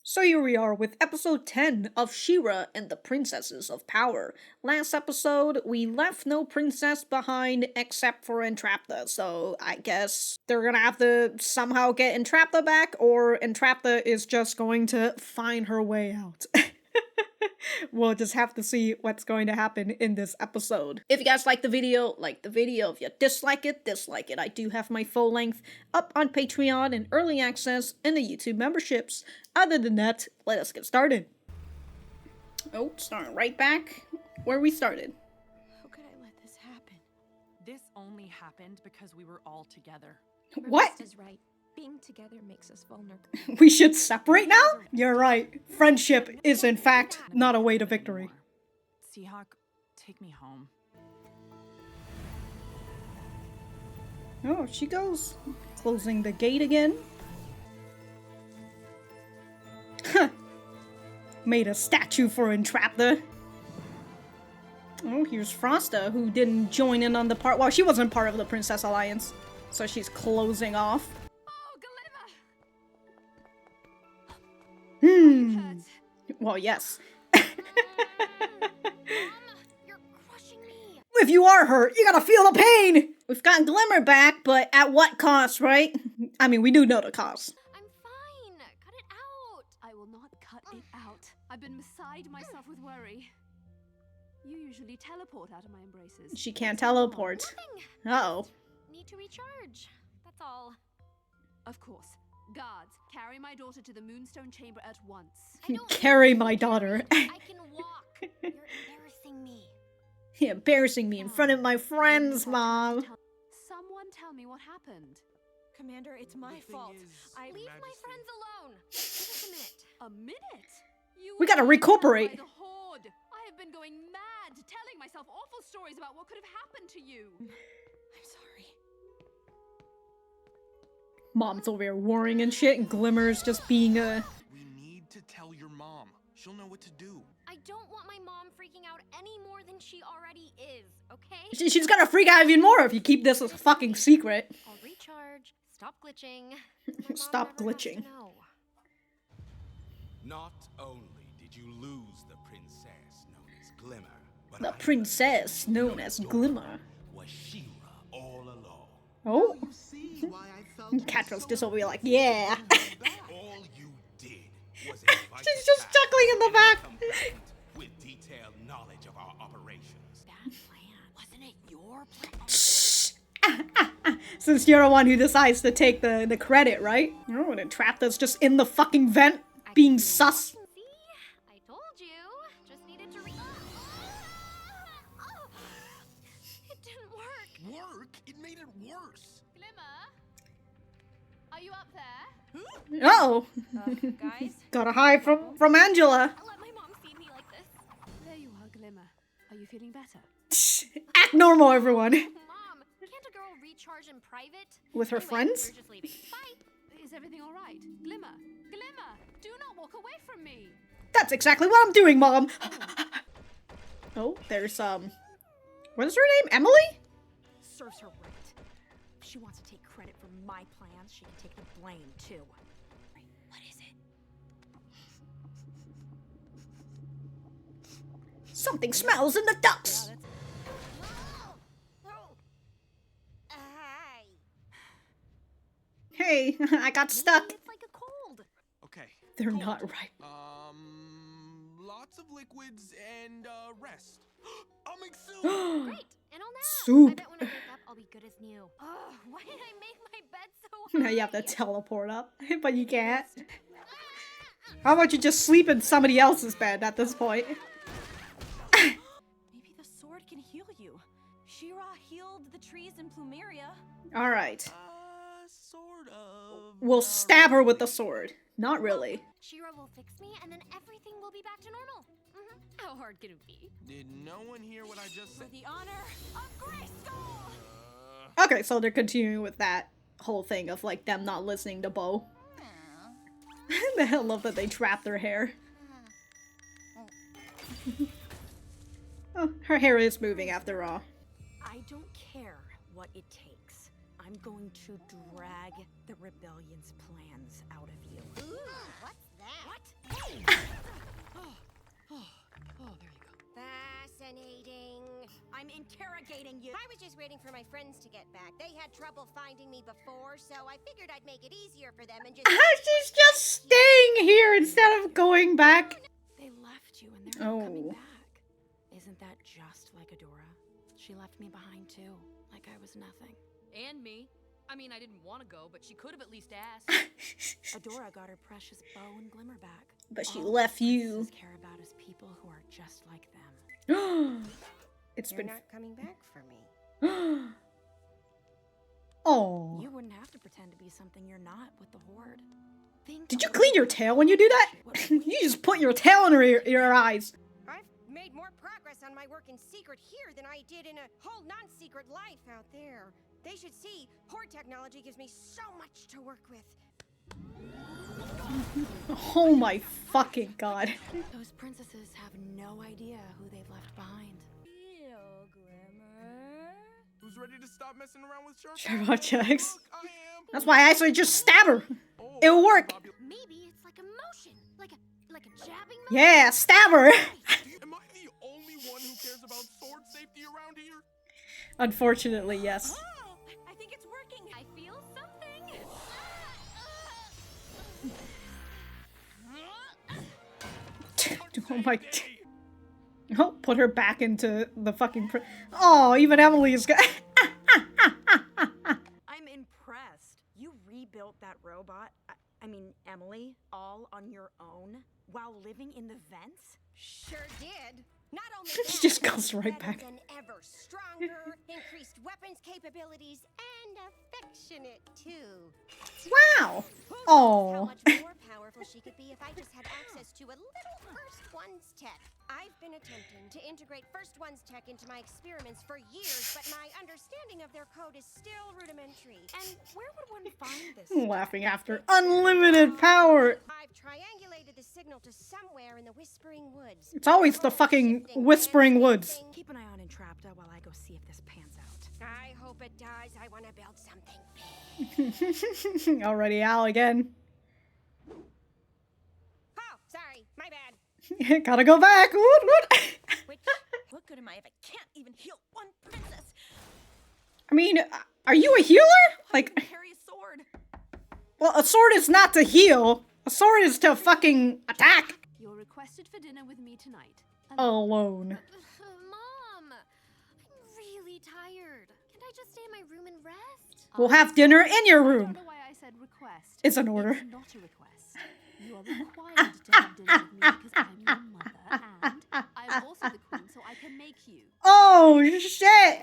So here we are with episode 10 of She-Ra and the Princesses of Power. Last episode, we left no princess behind except for Entrapta, so I guess they're gonna have to somehow get Entrapta back, or Entrapta is just going to find her way out. We'll just have to see what's going to happen in this episode. If you guys like the video, like the video. If you dislike it, dislike it. I do have my full length up on Patreon and early access in the YouTube memberships. Other than that, let us get started. Oh, starting right back where we started. How could I let this happen? This only happened because we were all together. What? Is right. Being together makes us vulnerable. We should separate now? You're right. Friendship is in fact not a way to victory. Seahawk, take me home. Oh, she goes. Closing the gate again. Huh. Made a statue for Entrapta. Oh, here's Frosta, who didn't join in on the part. Well, she wasn't part of the Princess Alliance, so she's closing off. Well, yes. You're crushing me. If you are hurt, you gotta feel the pain! We've got Glimmer back, but at what cost, right? I mean, we do know the cost. I'm fine. Cut it out. I will not cut it out. I've been beside myself with worry. You usually teleport out of my embraces. She can't teleport. Uh-oh. Need to recharge. That's all. Of course. Guards, carry my daughter to the Moonstone Chamber at once. I don't Carry my daughter. I can walk. You're embarrassing me. You're embarrassing me in front of my friends, Mom. Someone tell me what happened. Commander, it's my fault. I leave my friends alone. Give us a minute. A minute? You We gotta were recuperate. by the Horde. I have been going mad, telling myself awful stories about what could have happened to you. I'm sorry. Mom's over here worrying and shit, and Glimmer's just being a... We need to tell your mom. She'll know what to do. I don't want my mom freaking out any more than she already is, okay? She's gonna freak out even more if you keep this a fucking secret. I'll recharge. Stop glitching. My mom Stop never has to glitching. know. Not only did you lose the princess known as Glimmer, but The I princess known as Glimmer. was She-Ra all along. Oh? You see why I felt Catra's just over here like, yeah. all you did was She's just chuckling in the back. with detailed knowledge of our operations. Bad plan. Wasn't it your plan? Since you're the one who decides to take the credit, right? You're the one Entrapta's just in the fucking vent, being sus. See? I told you. Just needed to It didn't work. Work? It made it worse. Glimmer? Are you up there? Uh-oh. Guys? Gotta hide from Angela. Don't let my mom see me like this. There you are, Glimmer. Are you feeling better? Act normal, everyone. Mom, can't a girl recharge in private? With her Anyway, friends? We're just leaving. Bye. Is everything all right? Glimmer! Glimmer! Do not walk away from me! That's exactly what I'm doing, Mom. Oh, there's, what is her name? Emily? Serves her right. If she wants to take credit for my plans, she can take the blame, too. What is it? Something smells in the ducks. Hi. Hey, I got stuck. It's like a cold. Okay. They're not right. Lots of liquids and rest. I'll make soup. Great. And I'll nap. Soup. I bet when I wake up, I'll be good as new. Oh, why did I make my bed so high? Now you have to teleport up, but you can't. How about you just sleep in somebody else's bed at this point? Maybe the sword can heal you. She-Ra healed the trees in Plumeria. Alright. Sort of. We'll stab her with the sword. Not really. She-Ra will fix me, and then everything will be back to normal. How hard can it be? Did no one hear what I just For said? the honor of Grayskull! Okay, so they're continuing with that whole thing of like them not listening to Bo. I love that they trap their hair. Oh, her hair is moving after all. I don't care what it takes. I'm going to drag the rebellion's plans out of you. Ooh, what's that? What? I'm interrogating you. I was just waiting for my friends to get back. They had trouble finding me before, so I figured I'd make it easier for them and just... She's just staying here instead of going back. They left you and they're not coming Oh. back. Isn't that just like Adora? She left me behind too, like I was nothing. And me. I mean, I didn't want to go, but she could have at least asked. Adora got her precious bow and glimmer back. But she All left you. princesses care about is people who are just like them. It's You're been. not coming back for me. Oh. You wouldn't have to pretend to be something you're not with the Horde. Think Did you of clean your what tail when you do that? You just put your tail under your eyes. I've made more progress on my work in secret here than I did in a whole non-secret life out there. They should see Horde technology gives me so much to work with. Oh my fucking god. Those princesses have no idea who they've left behind. Who's ready to stop messing around with sharks? Sherlock checks. Look, I am. That's why I say just stab her. Oh, It'll work. Maybe it's like a motion, like a jabbing motion. Yeah, stab her. Am I the only one who cares about sword safety around here? Unfortunately, yes. Oh, I think it's working. I feel something. Oh my. Oh, put her back into the fucking. Oh, even Emily's got. I'm impressed. You rebuilt that robot, I mean Emily, all on your own while living in the vents? Sure did. Not only She that, just goes right better back. than ever, stronger, increased weapons capabilities, and affectionate too. Wow. Who knows Oh. how much more powerful she could be if I just had access to a little First One's tech. I've been attempting to integrate First One's tech into my experiments for years, but my understanding of their code is still rudimentary. And where would one find this? Laughing after unlimited power. I've triangulated the signal to somewhere in the Whispering Woods. It's always the fucking Whispering Woods. Keep an eye on Entrapta while I go see if this pans out. I hope it does. I want to build something big. Already Al again. Oh, sorry. My bad. Gotta go back. Woot, woot. Which, what good am I if I can't even heal one princess? I mean, are you a healer? Like, Carry a sword. well, a sword is not to heal. A sword is to fucking attack. You're requested for dinner with me tonight. Alone. Mom, I'm really tired. Can't I just stay in my room and rest? We'll have dinner in your I don't room. know why I said request. It's an order. It's not a request. You are required to have dinner with me because I'm your mother, and I'm also the queen, so I can make you. Oh, shit.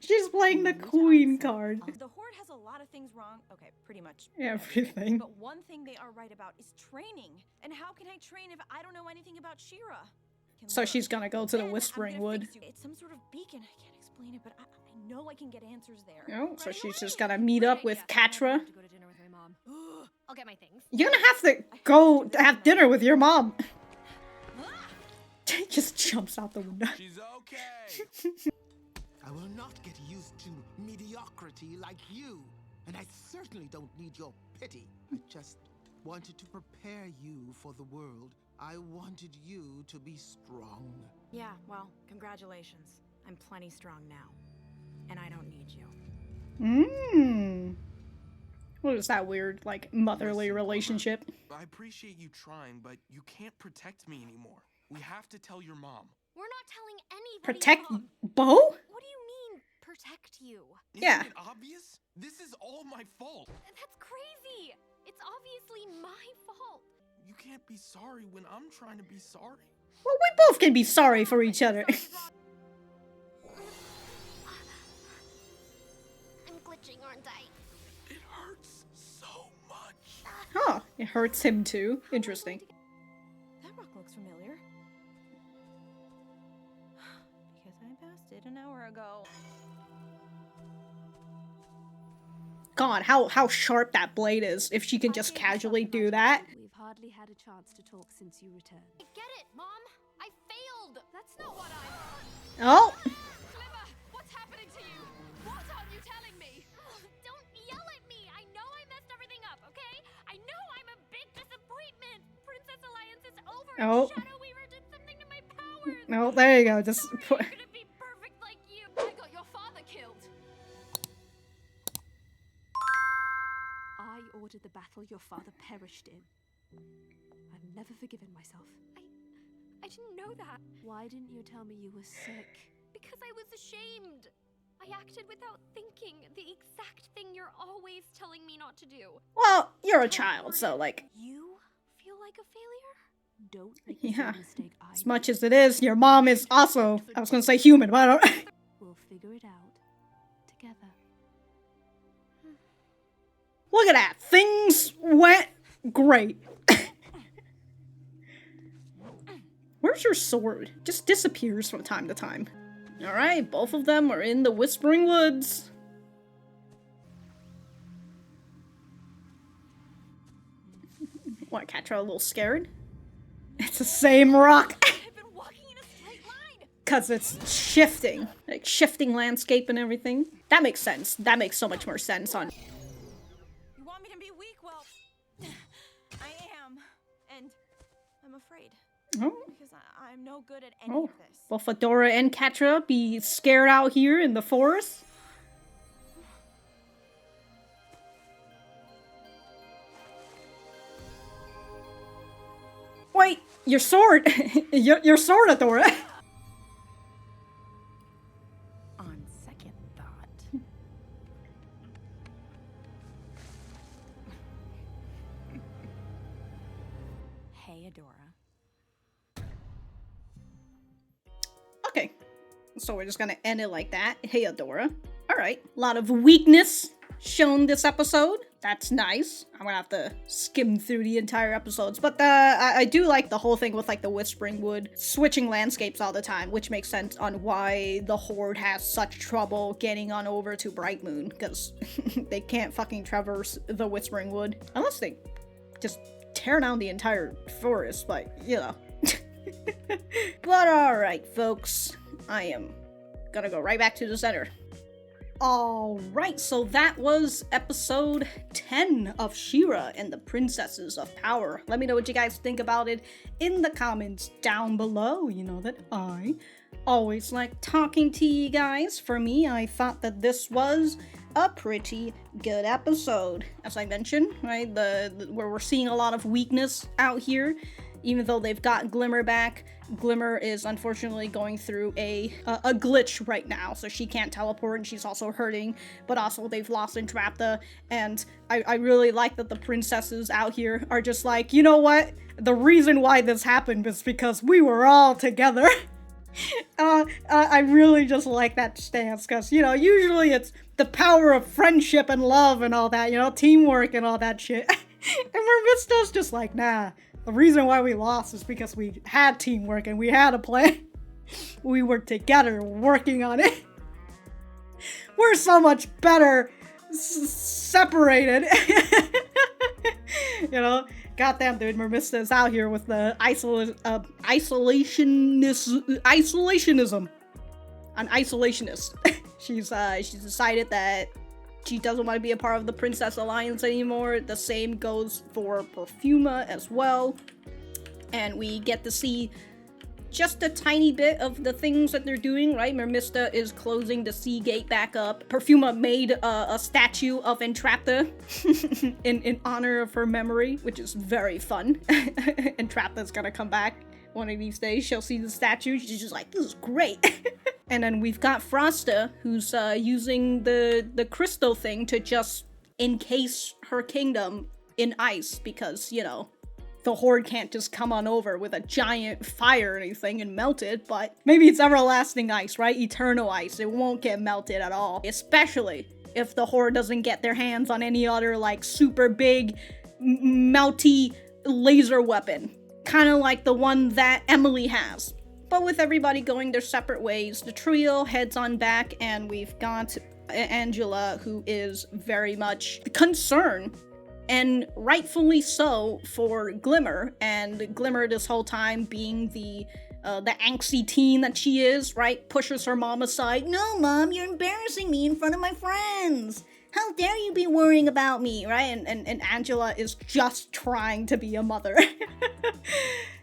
She's playing the queen card. The Horde has a lot of things wrong. Okay, pretty much. Everything. But one thing they are right about is training. And how can I train if I don't know anything about She-Ra? So she's gonna go to the Then Whispering I'm gonna Wood. fix you. It's some sort of beacon. I can't explain it, but I know I can get answers there. Oh, so Right she's away. just gotta meet up with Katra. To go to dinner with my mom. I'll get my things. You're gonna have to go to have dinner with your mom. Just jumps out the window. She's okay. I will not get used to mediocrity like you. And I certainly don't need your pity. I just wanted to prepare you for the world. I wanted you to be strong. Yeah, well, congratulations. I'm plenty strong now. And I don't need you. Mmm. What is that weird, like, motherly relationship? I appreciate you trying, but you can't protect me anymore. We have to tell your mom. We're not telling anybody. Protect Mom. Bo? What do you mean, protect you? Isn't Yeah. it obvious? This is all my fault. That's crazy. It's obviously my fault. You can't be sorry when I'm trying to be sorry. Well, we both can be sorry for each other. I'm glitching, aren't I? It hurts so much. Huh. It hurts him too. Interesting. That rock looks familiar. Because I passed it an hour ago. God, how sharp that blade is. If she can just casually do that. We've hardly had a chance to talk since you returned. I get it, Mom. I failed. That's not what I. Oh. Glimmer, what's happening to you? What aren't you telling me? Don't yell at me. I know I messed everything up, okay? I know I'm a big disappointment. Princess Alliance is over. Oh. Shadow Weaver did something to my powers. No, there you go. Just Sorry, put. I'm gonna be perished in. I've never forgiven myself. I didn't know that. Why didn't you tell me you were sick? Because I was ashamed. I acted without thinking, the exact thing you're always telling me not to do. Well, you're a child, so like, You feel like a failure? Don't make the yeah. same mistake I As did. much as it is, your mom is also, I was gonna say human, but I don't. We'll figure it out together. Look at that. Things went great. Where's your sword? Just disappears from time to time. Alright, both of them are in the Whispering Woods. What, Catra a little scared? It's the same rock! I've been walking in a straight line. Cause it's shifting. Like, shifting landscape and everything. That makes sense. That makes so much more sense on... You want me to be weak? Well, I am. And I'm afraid. Oh. Because I'm no good at any Oh. of this. Will Adora and Catra be scared out here in the forest? Wait, your sword! your sword, Adora! On second thought. Hey, Adora. Okay, so we're just gonna end it like that. Hey, Adora. Alright, a lot of weakness shown this episode. That's nice. I'm gonna have to skim through the entire episodes. But I do like the whole thing with like the Whispering Wood switching landscapes all the time, which makes sense on why the Horde has such trouble getting on over to Bright Moon, because they can't fucking traverse the Whispering Wood. Unless they just tear down the entire forest, but you know. But alright, folks. I am gonna go right back to the center. Alright, so that was episode 10 of She-Ra and the Princesses of Power. Let me know what you guys think about it in the comments down below. You know that I always like talking to you guys. For me, I thought that this was a pretty good episode. As I mentioned, right, where we're seeing a lot of weakness out here. Even though they've got Glimmer back, Glimmer is unfortunately going through a glitch right now, so she can't teleport and she's also hurting, but also they've lost Entrapta, and I really like that the princesses out here are just like, you know what? The reason why this happened is because we were all together. I really just like that stance, because, you know, usually it's the power of friendship and love and all that, you know, teamwork and all that shit. And Mermista's just like, nah. The reason why we lost is because we had teamwork and we had a plan. We were together working on it. We're so much better separated. You know? Goddamn, dude, Mermista is out here with the isolationism. An isolationist. She's decided that she doesn't want to be a part of the Princess Alliance anymore. The same goes for Perfuma as well. And we get to see just a tiny bit of the things that they're doing, right? Mermista is closing the sea gate back up. Perfuma made a statue of Entrapta in honor of her memory, which is very fun. Entrapta's gonna come back one of these days. She'll see the statue. She's just like, this is great. And then we've got Frosta, who's using the crystal thing to just encase her kingdom in ice, because, you know, the Horde can't just come on over with a giant fire or anything and melt it, but maybe it's everlasting ice, right? Eternal ice. It won't get melted at all. Especially if the Horde doesn't get their hands on any other, like, super big, melty laser weapon. Kind of like the one that Emily has. But with everybody going their separate ways, the trio heads on back, and we've got Angela, who is very much concerned, and rightfully so, for Glimmer. And Glimmer this whole time being the angsty teen that she is, right? Pushes her mom aside. No, Mom, you're embarrassing me in front of my friends. How dare you be worrying about me, right? And Angela is just trying to be a mother.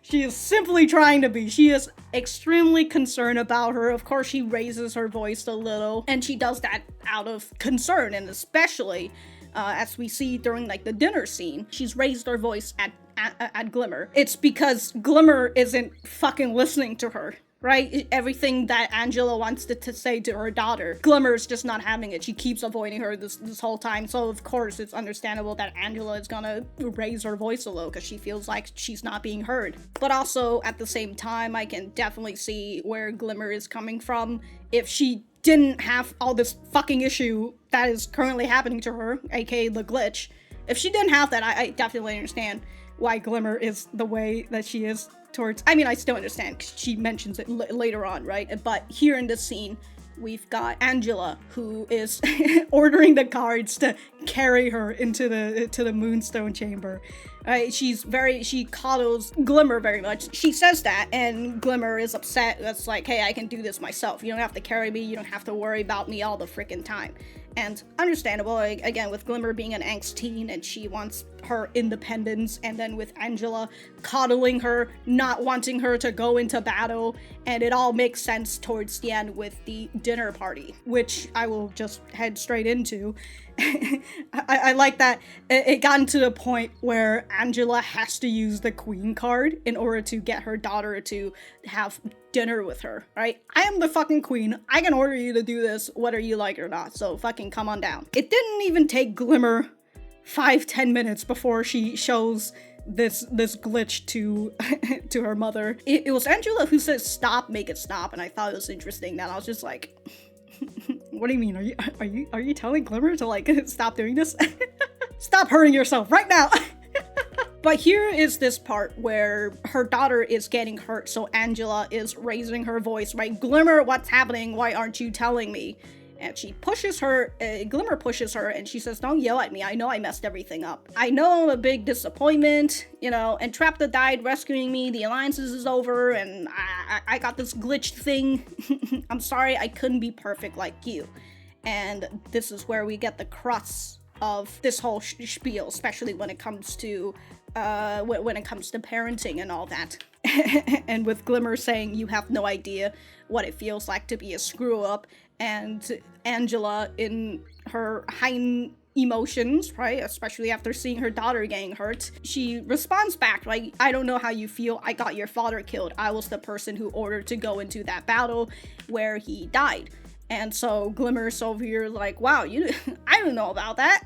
She is simply trying to be. She is extremely concerned about her. Of course, she raises her voice a little, and she does that out of concern, and especially as we see during like the dinner scene, she's raised her voice at Glimmer. It's because Glimmer isn't fucking listening to her. Right? Everything that Angela wants to say to her daughter, Glimmer's just not having it. She keeps avoiding her this whole time. So of course it's understandable that Angela is gonna raise her voice a little because she feels like she's not being heard. But also at the same time, I can definitely see where Glimmer is coming from. If she didn't have all this fucking issue that is currently happening to her, aka the glitch, if she didn't have that, I definitely understand why Glimmer is the way that she is towards, I mean, I still understand because she mentions it later on, right? But here in this scene, we've got Angela, who is ordering the guards to carry her into the Moonstone Chamber. She coddles Glimmer very much. She says that, and Glimmer is upset. That's like, hey, I can do this myself. You don't have to carry me. You don't have to worry about me all the freaking time. And understandable, again, with Glimmer being an angst teen and she wants her independence, and then with Angela coddling her, not wanting her to go into battle, and it all makes sense towards the end with the dinner party, which I will just head straight into. I like that it gotten to the point where Angela has to use the queen card in order to get her daughter to have dinner with her, right? I am the fucking queen. I can order you to do this whether you like it or not, so fucking come on down. It didn't even take Glimmer 5-10 minutes before she shows this glitch to to her mother. It was Angela who said stop, make it stop, and I thought it was interesting that I was just like, what do you mean? Are you telling Glimmer to like stop doing this? Stop hurting yourself right now. But here is this part where her daughter is getting hurt, so Angela is raising her voice, right? Glimmer, what's happening? Why aren't you telling me? And she pushes her, Glimmer pushes her, and she says, don't yell at me, I know I messed everything up. I know I'm a big disappointment, you know, Entrapta died rescuing me, the alliances is over, and I got this glitched thing. I'm sorry I couldn't be perfect like you. And this is where we get the crux of this whole spiel, especially when it comes to parenting and all that. And with Glimmer saying you have no idea what it feels like to be a screw up, and Angela in her heightened emotions, right, especially after seeing her daughter getting hurt, she responds back, right, I don't know how you feel, I got your father killed, I was the person who ordered to go into that battle where he died. And so Glimmer's over here like, wow, I don't know about that.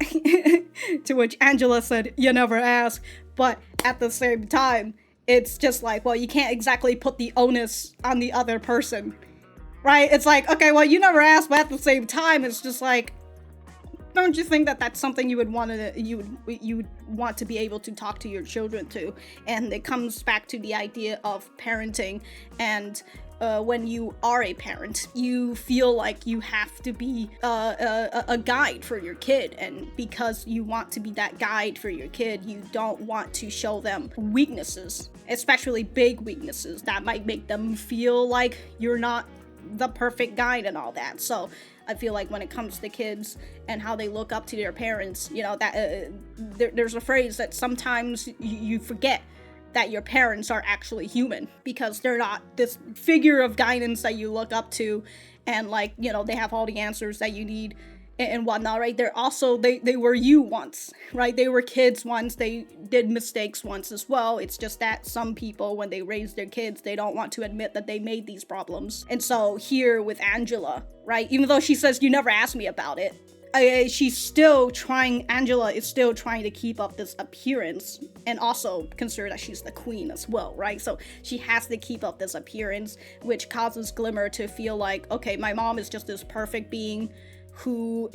To which Angela said, you never asked. But at the same time, it's just like, well, you can't exactly put the onus on the other person, right? It's like, okay, well, you never asked, but at the same time, it's just like, don't you think that that's something you would want to be able to talk to your children to? And it comes back to the idea of parenting, and when you are a parent, you feel like you have to be a guide for your kid, and because you want to be that guide for your kid, you don't want to show them weaknesses, especially big weaknesses that might make them feel like you're not the perfect guide and all that. So I feel like when it comes to kids and how they look up to their parents, you know, that there's a phrase that sometimes you forget that your parents are actually human, because they're not this figure of guidance that you look up to and like, you know, they have all the answers that you need and whatnot, right? They're also, they were you once, right? They were kids once, they did mistakes once as well. It's just that some people, when they raise their kids, they don't want to admit that they made these problems. And so here with Angela, right? Even though she says, you never asked me about it, she's still trying, Angela is still trying to keep up this appearance, and also consider that she's the queen as well, right? So she has to keep up this appearance, which causes Glimmer to feel like, okay, my mom is just this perfect being who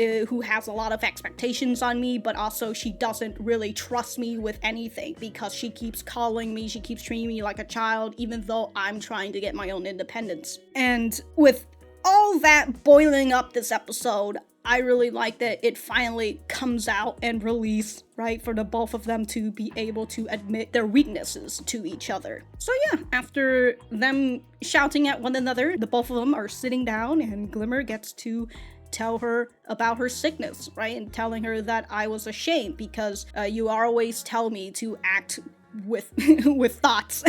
has a lot of expectations on me, but also she doesn't really trust me with anything because she keeps calling me, she keeps treating me like a child, even though I'm trying to get my own independence. And with all that boiling up this episode, I really like that it finally comes out and released, right, for the both of them to be able to admit their weaknesses to each other. So yeah, after them shouting at one another, the both of them are sitting down, and Glimmer gets to tell her about her sickness, right, and telling her that I was ashamed because you always tell me to act with with thoughts.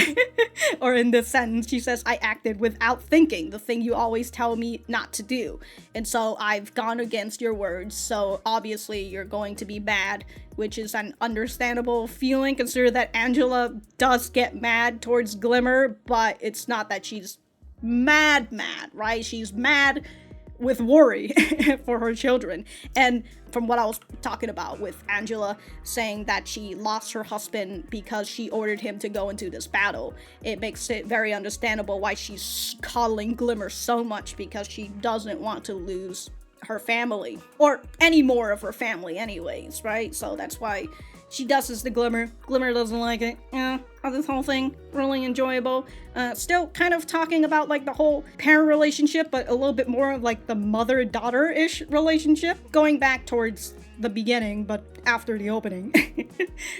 Or in this sentence, she says, I acted without thinking, the thing you always tell me not to do. And so I've gone against your words, so obviously you're going to be mad, which is an understandable feeling, consider that Angela does get mad towards Glimmer, but it's not that she's mad, right? She's mad with worry for her children. And from what I was talking about with Angela saying that she lost her husband because she ordered him to go into this battle, it makes it very understandable why she's coddling Glimmer so much, because she doesn't want to lose her family, or any more of her family anyways, right? So that's why she does this to Glimmer. Glimmer doesn't like it. Yeah, this whole thing, really enjoyable. Still kind of talking about like the whole parent relationship, but a little bit more of like the mother-daughter-ish relationship. Going back towards the beginning, but after the opening,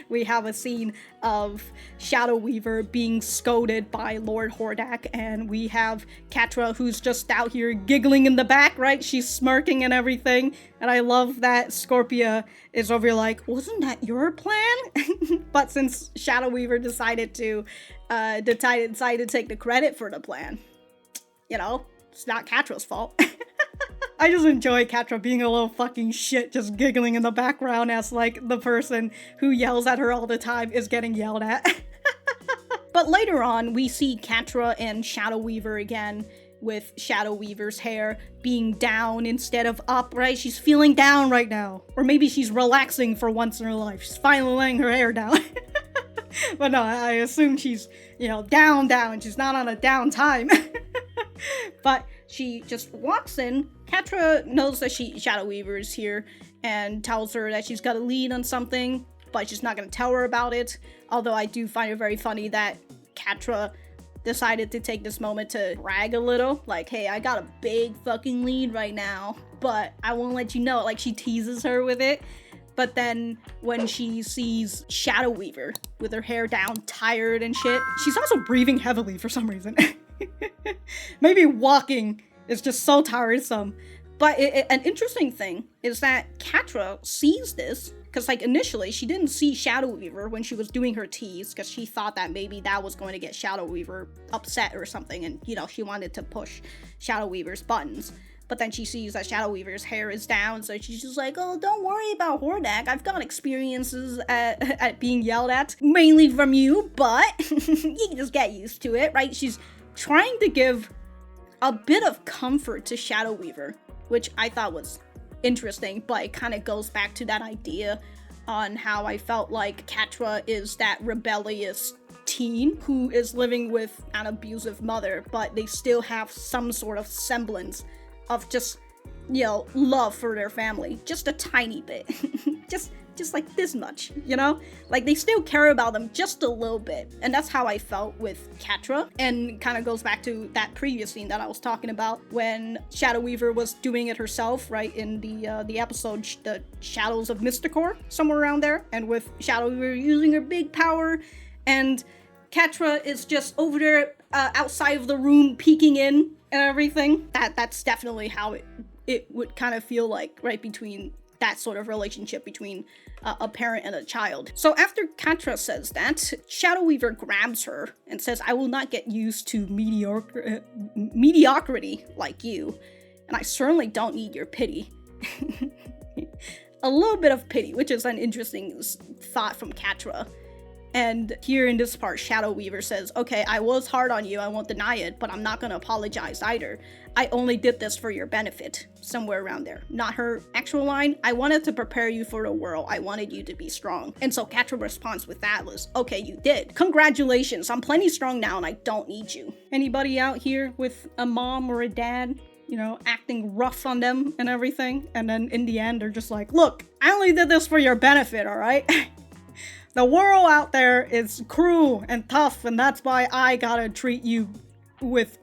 we have a scene of Shadow Weaver being scolded by Lord Hordak, and we have Catra who's just out here giggling in the back, right? She's smirking and everything, and I love that Scorpia is over here like, wasn't that your plan? But since Shadow Weaver decided to take the credit for the plan, you know, it's not Catra's fault. I just enjoy Catra being a little fucking shit, just giggling in the background as like the person who yells at her all the time is getting yelled at. But later on, we see Catra and Shadow Weaver again, with Shadow Weaver's hair being down instead of up, right? She's feeling down right now. Or maybe she's relaxing for once in her life. She's finally laying her hair down. But no, I assume she's, you know, down. She's not on a down time. But she just walks in. Catra knows that Shadow Weaver is here and tells her that she's got to lead on something, but she's not going to tell her about it. Although I do find it very funny that Catra decided to take this moment to brag a little. Like, hey, I got a big fucking lead right now, but I won't let you know. Like, she teases her with it. But then when she sees Shadow Weaver with her hair down, tired and shit, she's also breathing heavily for some reason. Maybe walking is just so tiresome. But an interesting thing is that Catra sees this, because like initially she didn't see Shadow Weaver when she was doing her tease, because she thought that maybe that was going to get Shadow Weaver upset or something, and you know, she wanted to push Shadow Weaver's buttons. But then she sees that Shadow Weaver's hair is down, so she's just like, oh, don't worry about Hordak. I've got experiences at being yelled at, mainly from you, but you can just get used to it, right? She's trying to give a bit of comfort to Shadow Weaver, which I thought was interesting, but it kind of goes back to that idea on how I felt like Catra is that rebellious teen who is living with an abusive mother, but they still have some sort of semblance of just, you know, love for their family. Just a tiny bit. just like this much, you know? Like, they still care about them just a little bit. And that's how I felt with Catra. And kind of goes back to that previous scene that I was talking about when Shadow Weaver was doing it herself, right? In the episode, The Shadows of Mysticor, somewhere around there. And with Shadow Weaver using her big power, and Catra is just over there outside of the room peeking in and everything. That's definitely how it would kind of feel like, right, between that sort of relationship between a parent and a child. So after Catra says that, Shadow Weaver grabs her and says, I will not get used to mediocrity like you, and I certainly don't need your pity. A little bit of pity, which is an interesting thought from Catra. And here in this part, Shadow Weaver says, okay, I was hard on you, I won't deny it, but I'm not gonna apologize either. I only did this for your benefit. Somewhere around there. Not her actual line. I wanted to prepare you for the world. I wanted you to be strong. And so Catra's response with that was, okay, you did. Congratulations, I'm plenty strong now and I don't need you. Anybody out here with a mom or a dad, you know, acting rough on them and everything? And then in the end, they're just like, look, I only did this for your benefit, all right? The world out there is cruel and tough, and that's why I gotta treat you with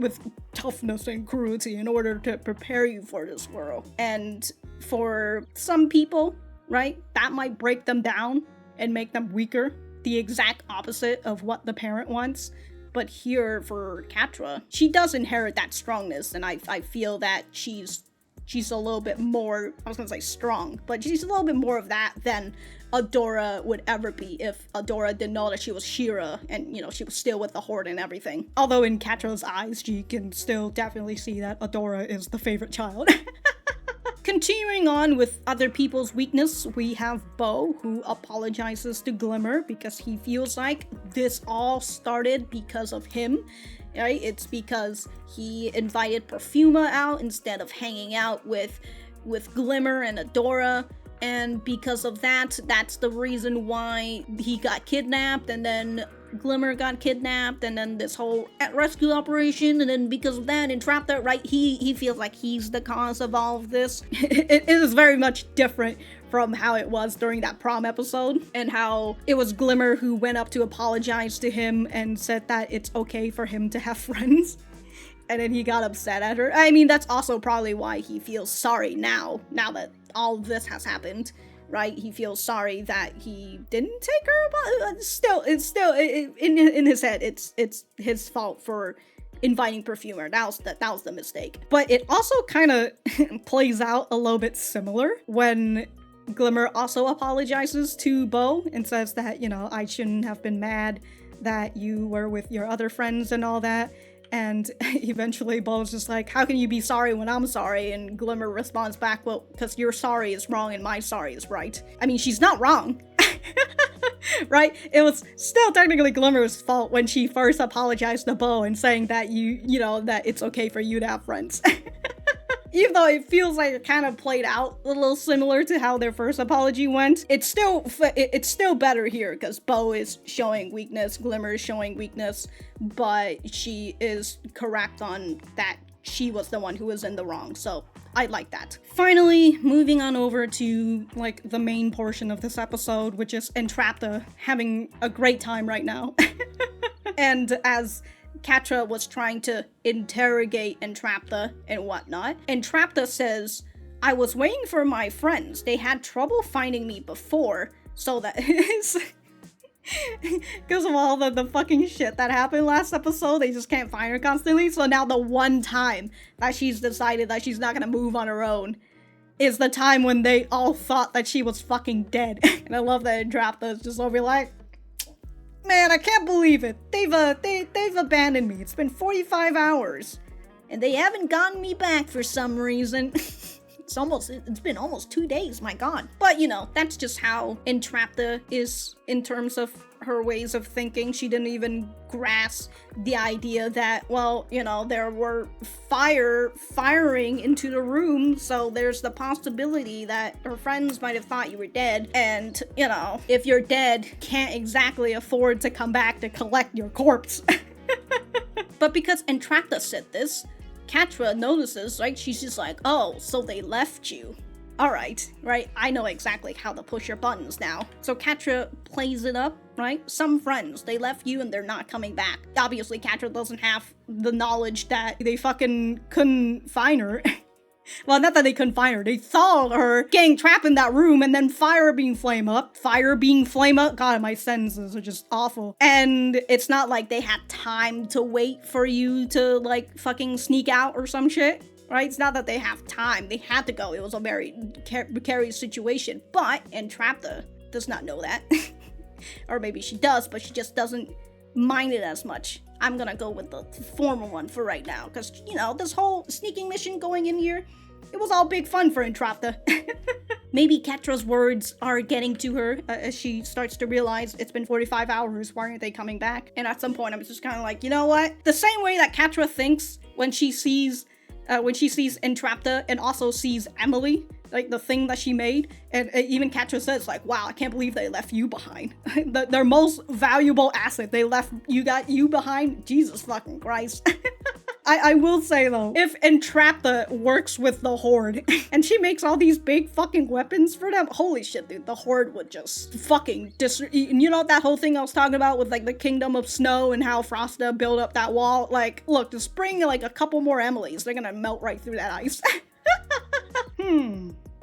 toughness and cruelty in order to prepare you for this world. And for some people, right, that might break them down and make them weaker, the exact opposite of what the parent wants. But here for Catra, she does inherit that strongness, and I feel that she's a little bit more, I was gonna say strong, but she's a little bit more of that than Adora would ever be if Adora didn't know that she was She-Ra and, she was still with the Horde and everything. Although in Catra's eyes, she can still definitely see that Adora is the favorite child. Continuing on with other people's weakness, we have Bo, who apologizes to Glimmer because he feels like this all started because of him. Right? It's because he invited Perfuma out instead of hanging out with Glimmer and Adora. And because of that, that's the reason why he got kidnapped, and then Glimmer got kidnapped, and then this whole rescue operation, and then because of that, Entrapta, right? He feels like he's the cause of all of this. It is very much different from how it was during that prom episode, and how it was Glimmer who went up to apologize to him and said that it's okay for him to have friends. And then he got upset at her. I mean, that's also probably why he feels sorry now that all of this has happened, right? He feels sorry that he didn't take her, but it's still in his head, it's his fault for inviting Perfumer. That was the mistake. But it also kind of plays out a little bit similar when Glimmer also apologizes to Bo and says that, I shouldn't have been mad that you were with your other friends and all that. And eventually Bo's just like, how can you be sorry when I'm sorry? And Glimmer responds back, well, because your sorry is wrong and my sorry is right. I mean, she's not wrong. Right? It was still technically Glimmer's fault when she first apologized to Bo and saying that that it's okay for you to have friends. Even though it feels like it kind of played out a little similar to how their first apology went, it's still better here because Bo is showing weakness, Glimmer is showing weakness, but she is correct on that she was the one who was in the wrong, so I like that. Finally, moving on over to the main portion of this episode, which is Entrapta having a great time right now. And as Catra was trying to interrogate Entrapta and whatnot, Entrapta says, I was waiting for my friends. They had trouble finding me before, so that is because of all the fucking shit that happened last episode, they just can't find her constantly. So now the one time that she's decided that she's not gonna move on her own is the time when they all thought that she was fucking dead. And I love that Entrapta is just over like, man, I can't believe it. They've abandoned me. It's been 45 hours. And they haven't gotten me back for some reason. It's been almost 2 days, my god. But, that's just how Entrapta is in terms of her ways of thinking. She didn't even grasp the idea that, well, there were firing into the room, so there's the possibility that her friends might have thought you were dead, and, if you're dead, can't exactly afford to come back to collect your corpse. But because Entrapta said this, Catra notices, right? She's just like, oh, so they left you. Alright, right? I know exactly how to push your buttons now. So Catra plays it up, right? Some friends, they left you and they're not coming back. Obviously, Catra doesn't have the knowledge that they fucking couldn't find her. Well, not that they couldn't find her. They saw her getting trapped in that room and then fire being flame up. God, my sentences are just awful. And it's not like they had time to wait for you to, fucking sneak out or some shit. Right? It's not that they have time. They had to go. It was a very precarious situation. But Entrapta does not know that. Or maybe she does, but she just doesn't mind it as much. I'm gonna go with the formal one for right now, because, this whole sneaking mission going in here, it was all big fun for Entrapta. Maybe Catra's words are getting to her as she starts to realize it's been 45 hours, why aren't they coming back? And at some point, I'm just kind of like, you know what? The same way that Catra thinks when she sees Entrapta and also sees Emily, the thing that she made, and even Catra says, wow, I can't believe they left you behind. Their most valuable asset, they left you behind? Jesus fucking Christ. I will say though, if Entrapta works with the Horde, and she makes all these big fucking weapons for them, holy shit, dude, the Horde would just fucking that whole thing I was talking about with the Kingdom of Snow and how Frosta built up that wall? Look, just bring a couple more Emilys, they're gonna melt right through that ice.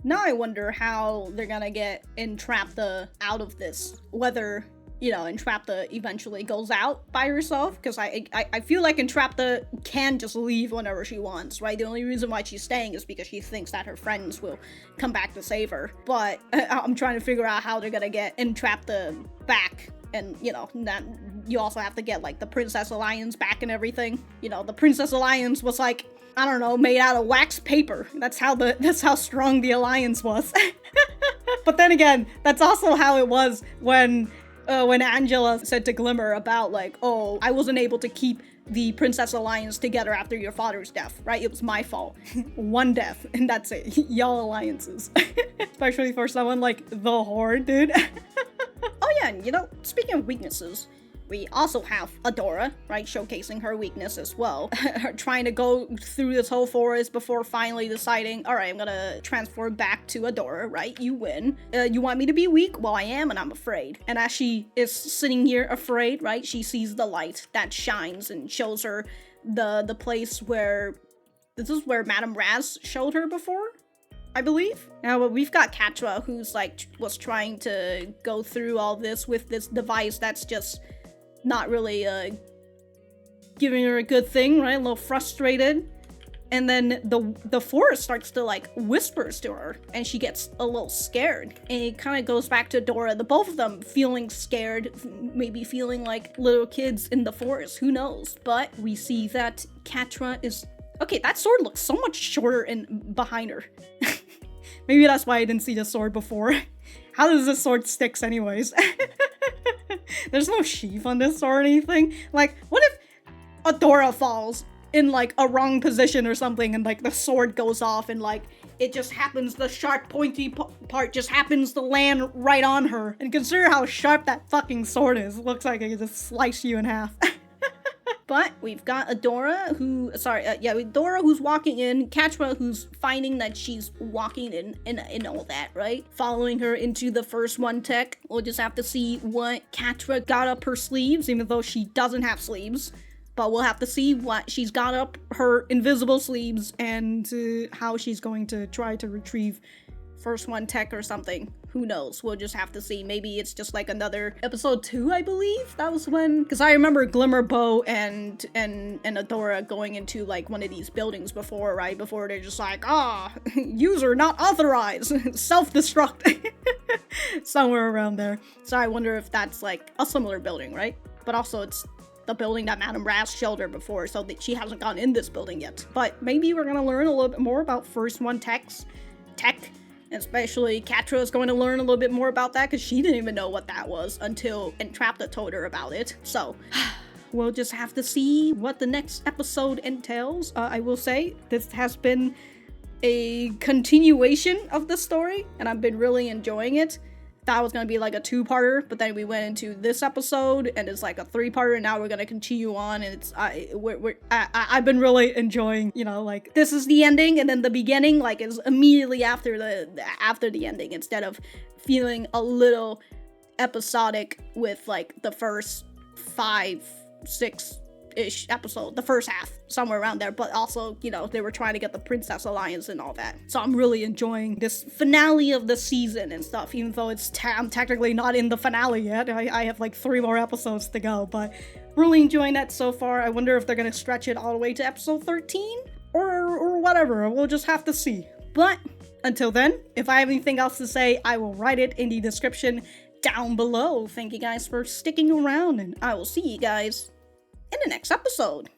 Now I wonder how they're gonna get Entrapta out of this. Whether you know, Entrapta eventually goes out by herself, because I feel like Entrapta can just leave whenever she wants, right? The only reason why she's staying is because she thinks that her friends will come back to save her. But I'm trying to figure out how they're gonna get Entrapta back. And, you know, that you also have to get, like, the Princess Alliance back and everything. You know, the Princess Alliance was, like, I don't know, made out of wax paper. That's how strong the alliance was. But then again, that's also how it was when Angela said to Glimmer about, like, oh, I wasn't able to keep the Princess Alliance together after your father's death, right? It was my fault. One death, and that's it. Y'all alliances. Especially for someone like the Horde, dude. Oh yeah, and you know, speaking of weaknesses, we also have Adora, right, showcasing her weakness as well. Her trying to go through this whole forest before finally deciding, alright, I'm gonna transform back to Adora, right? You win. You want me to be weak? Well, I am, and I'm afraid. And as she is sitting here afraid, right, she sees the light that shines and shows her the place where... This is where Madame Raz showed her before, I believe. Now, we've got Catra, who's, like, was trying to go through all this with this device that's just not really giving her a good thing, right? A little frustrated. And then the forest starts to, like, whispers to her, and she gets a little scared. And it kind of goes back to Adora, the both of them feeling scared, maybe feeling like little kids in the forest, who knows? But we see that Catra is... Okay, that sword looks so much shorter and behind her. Maybe that's why I didn't see the sword before. How does this sword sticks anyways? There's no sheath on this sword or anything. Like, what if Adora falls in, like, a wrong position or something, and, like, the sword goes off, and, like, it just happens, the sharp pointy part just happens to land right on her. And consider how sharp that fucking sword is. It looks like it could just slice you in half. But we've got Adora Adora who's walking in, Catra who's finding that she's walking in all that, right? Following her into the first one tech. We'll just have to see what Catra got up her sleeves, even though she doesn't have sleeves. But we'll have to see what she's got up her invisible sleeves and how she's going to try to retrieve first one tech or something. Who knows? We'll just have to see. Maybe it's just like another episode 2, I believe. That was when, because I remember Glimmer, Bow, and Adora going into like one of these buildings before, right? Before they're just like, user not authorized, self-destruct, somewhere around there. So I wonder if that's like a similar building, right? But also it's the building that Madame Raz showed her before, so that she hasn't gone in this building yet. But maybe we're gonna learn a little bit more about first one tech. Especially Catra is going to learn a little bit more about that, because she didn't even know what that was until Entrapta told her about it. So we'll just have to see what the next episode entails. I will say this has been a continuation of the story, and I've been really enjoying it. Thought it was going to be like a 2-parter, but then we went into this episode and it's like a 3-parter, and now we're going to continue on, and it's I've been really enjoying, you know, like this is the ending and then the beginning like is immediately after the ending, instead of feeling a little episodic with like the first 5-6-ish episode, the first half, somewhere around there. But also, you know, they were trying to get the Princess Alliance and all that. So I'm really enjoying this finale of the season and stuff, even though I'm technically not in the finale yet. I have like 3 more episodes to go, but really enjoying that so far. I wonder if they're gonna stretch it all the way to episode 13 or whatever. We'll just have to see. But until then, if I have anything else to say, I will write it in the description down below. Thank you guys for sticking around, and I will see you guys in the next episode.